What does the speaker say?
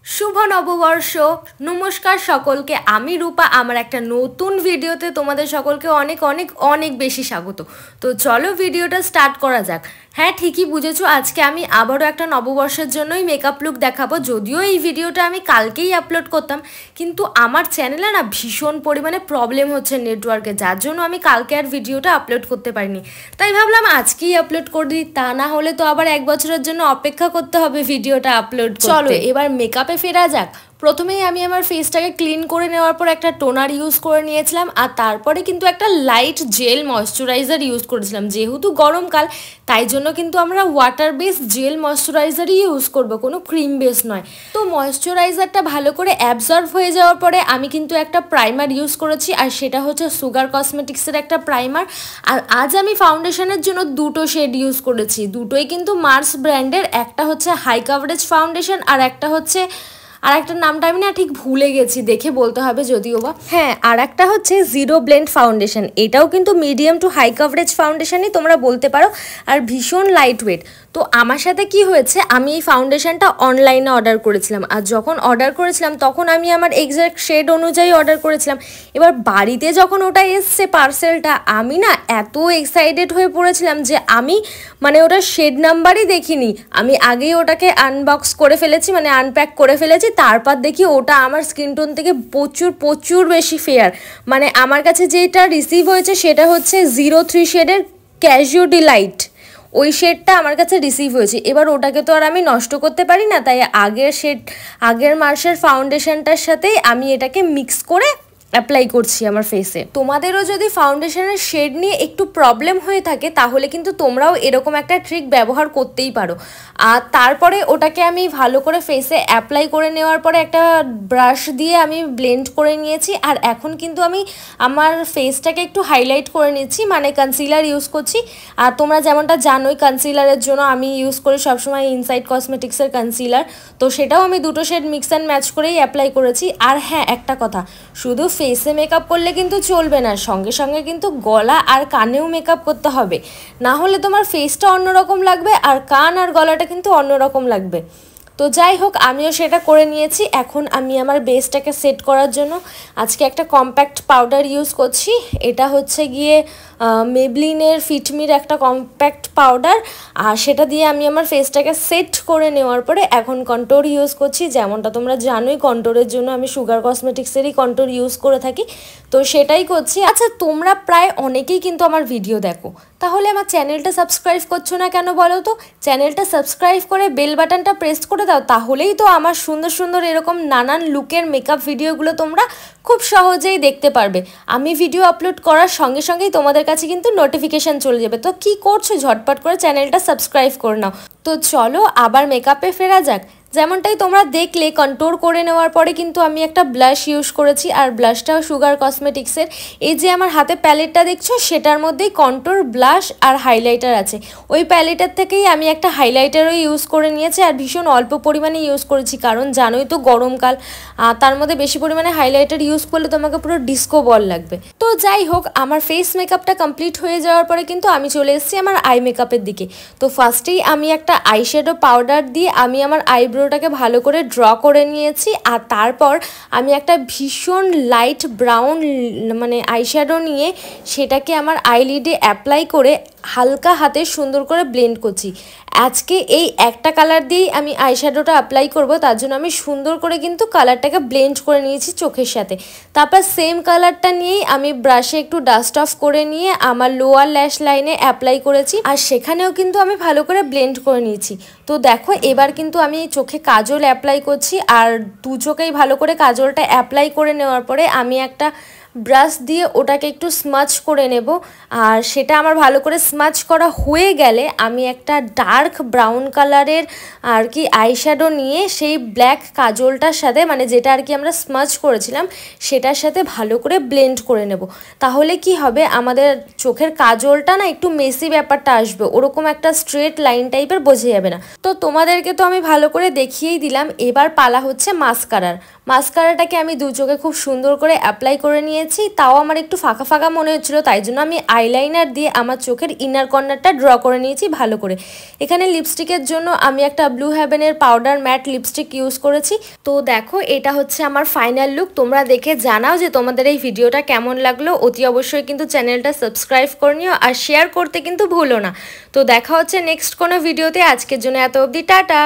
শুভ নববর্ষ। নমস্কার সকলকে, আমি রূপা। আমার একটা নতুন ভিডিওতে তোমাদের সকলকে অনেক অনেক অনেক বেশি স্বাগত। তো চলো ভিডিওটা স্টার্ট করা যাক। হ্যাঁ, ঠিকই বুঝেছো, আজকে আমি আবারও একটা নববর্ষের জন্যই মেকআপ লুক দেখাবো। যদিও এই ভিডিওটা আমি কালকেই আপলোড করতাম, কিন্তু আমার চ্যানেলে না ভীষণ পরিমাণে প্রবলেম হচ্ছে নেটওয়ার্কে, যার জন্য আমি কালকে আর ভিডিওটা আপলোড করতে পারিনি। তাই ভাবলাম আজকেই আপলোড করে দিই, তা না হলে তো আবার এক বছরের জন্য অপেক্ষা করতে হবে ভিডিওটা আপলোড করতে। চলো এবার মেকআপে ফেরা যাক। প্রথমেই আমি আমার ফেসটাকে ক্লিন করে নেওয়ার পর একটা টোনার ইউজ করে নিয়েছিলাম, আর তারপরে কিন্তু একটা লাইট জেল ময়শ্চারাইজার ইউজ করেছিলাম। যেহেতু গরমকাল, তাই জন্য কিন্তু আমরা ওয়াটার বেস জেল ময়শ্চারাইজারই ইউজ করব, কোনো ক্রিম বেস নয়। তো ময়শ্চারাইজারটা ভালো করে অ্যাবজর্ব হয়ে যাওয়ার পরে আমি কিন্তু একটা প্রাইমার ইউজ করেছি, আর সেটা হচ্ছে সুগার কসমেটিক্সের একটা প্রাইমার। আর আজ আমি ফাউন্ডেশনের জন্য দুটো শেড ইউজ করেছি, দুটোই কিন্তু মার্স ব্র্যান্ডের। একটা হচ্ছে হাই কাভারেজ ফাউন্ডেশন, আর একটা হচ্ছে নামটা আমি না ঠিক ভুলে গেছি, দেখে বলতে হবে যদিও বা। হ্যাঁ, আর একটা হচ্ছে জিরো ব্লেন্ড ফাউন্ডেশন। এটাও কিন্তু মিডিয়াম টু হাই কাভারেজ ফাউন্ডেশনই তোমরা বলতে পারো, আর ভীষণ লাইট ওয়েট। তো আমার সাথে কি হয়েছে, আমি এই ফাউন্ডেশনটা অনলাইনে অর্ডার করেছিলাম, আর যখন অর্ডার করেছিলাম তখন আমি আমার এক্স্যাক্ট শেড অনুযায়ী অর্ডার করেছিলাম। এবার বাড়িতে যখন ওটা এসছে পার্সেলটা, আমি না এত এক্সাইটেড হয়ে পড়েছিলাম যে আমি ওটা শেড নাম্বারই দেখিনি। আমি আগেই ওটাকে আনবক্স করে ফেলেছি, আনপ্যাক করে ফেলেছি। তারপর দেখি ওটা আমার স্কিন টোন থেকে প্রচুর প্রচুর বেশি ফেয়ার। আমার কাছে যেটা রিসিভ হয়েছে সেটা হচ্ছে 03 শেডের ক্যাজুয়াল ডিলাইট, ওই শেডটা আমার কাছে রিসিভ হয়েছে। এবার ওটাকে তো আর আমি নষ্ট করতে পারি না, তাই আগের মাসের ফাউন্ডেশনটার সাথেই আমি এটাকে মিক্স করে অ্যাপ্লাই করছি আমার ফেসে। তোমাদেরও যদি ফাউন্ডেশনের শেড নিয়ে একটু প্রবলেম হয়ে থাকে, তাহলে কিন্তু তোমরাও এরকম একটা ট্রিক ব্যবহার করতেই পারো। আর তারপরে ওটাকে আমি ভালো করে ফেসে অ্যাপ্লাই করে নেওয়ার পরে একটা ব্রাশ দিয়ে আমি ব্লেন্ড করে নিয়েছি। আর এখন কিন্তু আমি আমার ফেসটাকে একটু হাইলাইট করে নিচ্ছি, কনসিলার ইউজ করছি। আর তোমরা যেমনটা জানোই, কনসিলারের জন্য আমি ইউজ করি সবসময় ইনসাইড কসমেটিক্সের কনসিলার। তো সেটাও আমি দুটো শেড মিক্স অ্যান্ড ম্যাচ করেই অ্যাপ্লাই করেছি। আর হ্যাঁ, একটা কথা, শুধু ফেসে মেকআপ করলে কিন্তু চলবে না, সঙ্গে সঙ্গে কিন্তু গলা আর কানেও মেকআপ করতে হবে, না হলে তোমার ফেসটা অন্যরকম লাগবে আর কান আর গলাটা কিন্তু অন্যরকম লাগবে। তো যাই হোক, আমিও সেটা করে নিয়েছি। এখন আমি আমার বেসটাকে সেট করার জন্য আজকে একটা কম্প্যাক্ট পাউডার ইউজ করছি। এটা হচ্ছে গিয়ে মেবলিনের ফিটমির একটা কম্প্যাক্ট পাউডার, আর সেটা দিয়ে আমি আমার ফেসটাকে সেট করে নেওয়ার পরে এখন কন্ট্যুর ইউজ করছি। যেমনটা তোমরা জানোই, কন্ট্যুরের জন্য আমি সুগার কসমেটিক্সেরই কন্ট্যুর ইউজ করে থাকি, তো সেটাই করছি। আচ্ছা, তোমরা প্রায় অনেকেই কিন্তু আমার ভিডিও দেখো, তাহলে আমার চ্যানেলটা সাবস্ক্রাইব করছো না কেন বলো তো? চ্যানেলটা সাবস্ক্রাইব করে বেল বাটনটা প্রেস করে দাও, তাহলেই তো আমার সুন্দর সুন্দর এরকম নানান লুকের মেকআপ ভিডিওগুলো তোমরা খুব সহজেই দেখতে পারবে। আমি ভিডিও আপলোড করার সঙ্গে সঙ্গেই তোমাদের কাছে কিন্তু নোটিফিকেশান চলে যাবে। তো কি করছো, ঝটপট করে চ্যানেলটা সাবস্ক্রাইব করে নাও। তো চলো আবার মেকআপে ফেরা যাক। যেমনটাই তোমরা দেখলে, কন্ট্যুর করে নেওয়ার পরে কিন্তু আমি একটা ব্লাশ ইউজ করেছি, আর ব্লাশটাও সুগার কসমেটিক্সের। এই যে আমার হাতে প্যালেটটা দেখছো, সেটার মধ্যেই কন্ট্যুর, ব্লাশ আর হাইলাইটার আছে। ওই প্যালেটের থেকেই আমি একটা হাইলাইটারও ইউজ করে নিয়েছি, আর ভীষণ অল্প পরিমাণে ইউজ করেছি, কারণ জানোই তো গরমকাল, তার মধ্যে বেশি পরিমাণে হাইলাইটার ইউজ করলে তোমাকে পুরো ডিস্কো বল লাগবে। তো যাই হোক, আমার ফেস মেকআপটা কমপ্লিট হয়ে যাওয়ার পরে কিন্তু আমি চলে এসেছি আমার আই মেকআপের দিকে। তো ফার্স্টেই আমি একটা আইশ্যাডো পাউডার দিয়ে আমি আমার আইব্রোটাকে ভালো করে ড্র করে নিয়েছি। আর তারপর আমি একটা ভীষণ লাইট ব্রাউন আইশ্যাডো নিয়ে সেটাকে আমার আইলিডে অ্যাপ্লাই করে হালকা হাতে সুন্দর করে ব্লেন্ড করছি। আজকে এই একটা কালার দিয়েই আমি আইশ্যাডোটা অ্যাপ্লাই করব, তার জন্য আমি সুন্দর করে কিন্তু কালারটাকে ব্লেন্ড করে নিয়েছি চোখের সাথে। তারপর সেম কালারটা নিয়েই আমি ব্রাশে একটু ডাস্ট অফ করে নিয়ে আমার লোয়ার ল্যাশ লাইনে অ্যাপ্লাই করেছি, আর সেখানেও কিন্তু আমি ভালো করে ব্লেন্ড করে নিয়েছি। তো দেখো, এবার কিন্তু আমি চোখে কাজল অ্যাপ্লাই করছি, আর দু চোখেই ভালো করে কাজলটা অ্যাপ্লাই করে নেওয়ার পরে আমি একটা ব্রাশ দিয়ে ওটাকে একটু স্মাচ করে নেব। আর সেটা আমার ভালো করে স্মাচ করা হয়ে গেলে আমি একটা ডার্ক ব্রাউন কালারের আর কি আইশ্যাডো নিয়ে সেই ব্ল্যাক কাজলটার সাথে, যেটা আর কি আমরা স্মাচ করেছিলাম, সেটার সাথে ভালো করে ব্লেন্ড করে নেব। তাহলে কি হবে, আমাদের চোখের কাজলটা না একটু মেসি ব্যাপারটা আসবে, ওরকম একটা স্ট্রেট লাইন টাইপের বোঝা যাবে না। তো তোমাদেরকে তো আমি ভালো করে দেখিয়েই দিলাম, এবার পালা হচ্ছে মাস্কারার। মাস্কারাটাকে আমি দু চোখে খুব সুন্দর করে অ্যাপ্লাই করে নিয়ে নিয়েছি, তাও আমার একটু ফাঁকা ফাঁকা মনে হচ্ছিলো, তাই জন্য আমি আইলাইনার দিয়ে আমার চোখের ইনার কর্নারটা ড্র করে নিয়েছি ভালো করে। এখানে লিপস্টিকের জন্য আমি একটা ব্লু হেভেনের পাউডার ম্যাট লিপস্টিক ইউজ করেছি। তো দেখো এটা হচ্ছে আমার ফাইনাল লুক। তোমরা দেখে জানাও যে তোমাদের এই ভিডিওটা কেমন লাগলো। অতি অবশ্যই কিন্তু চ্যানেলটা সাবস্ক্রাইব করে নিও আর শেয়ার করতে কিন্তু ভুলো না। তো দেখা হচ্ছে নেক্সট কোনো ভিডিওতে। আজকের জন্য এত অবধি, টাটা।